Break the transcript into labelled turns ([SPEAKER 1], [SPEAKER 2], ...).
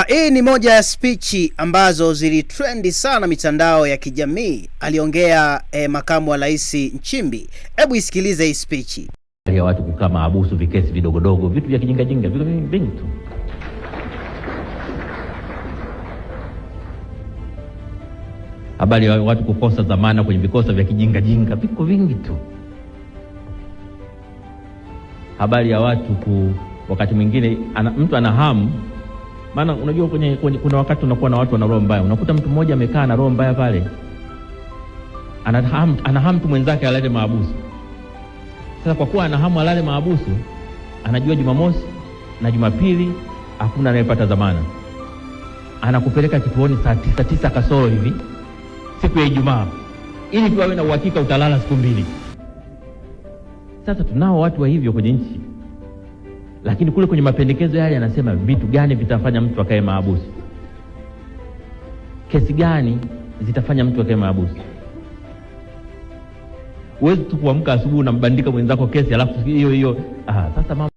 [SPEAKER 1] Hii ni moja ya spichi ambazo zilitrendi sana mitandao ya kijamii. Aliongea makamu wa rais Nchimbi. Hebu isikilize hii spichi.
[SPEAKER 2] Ya watu kukaa mahabusu, vikesi vidogodogo, vitu vya kijinga jinga, vitu vingi tu. Habari ya watu kukosa dhamana kwenye vikosa vya kijinga jinga, viko vingi tu. Habari ya watu wakati mwingine mtu ana hamu. Maana unajua kuna wakati unakuwa na watu wana roho mbaya. Unakuta mtu mmoja amekaa na roho mbaya pale. Ana hamu mtu mwenzake alale mahabusu. Sasa kwa kuwa ana hamu alale mahabusu, anajua Jumamosi na Jumapili hakuna anayepata dhamana. Anakupeleka kituoni saa 9 kasoro hivi siku ya Ijumaa, ili tu awe na uhakika utalala siku 2. Sasa tunao watu wa hivyo kwenye nchi. Lakini kule kwenye mapendekezo yale anasema vitu gani vitafanya mtu akae mahabusu? Kesi gani zitafanya mtu akae mahabusu? Huwezi tu kuamka asubuhi unambandika mwenzako kesi alafu hiyo sasa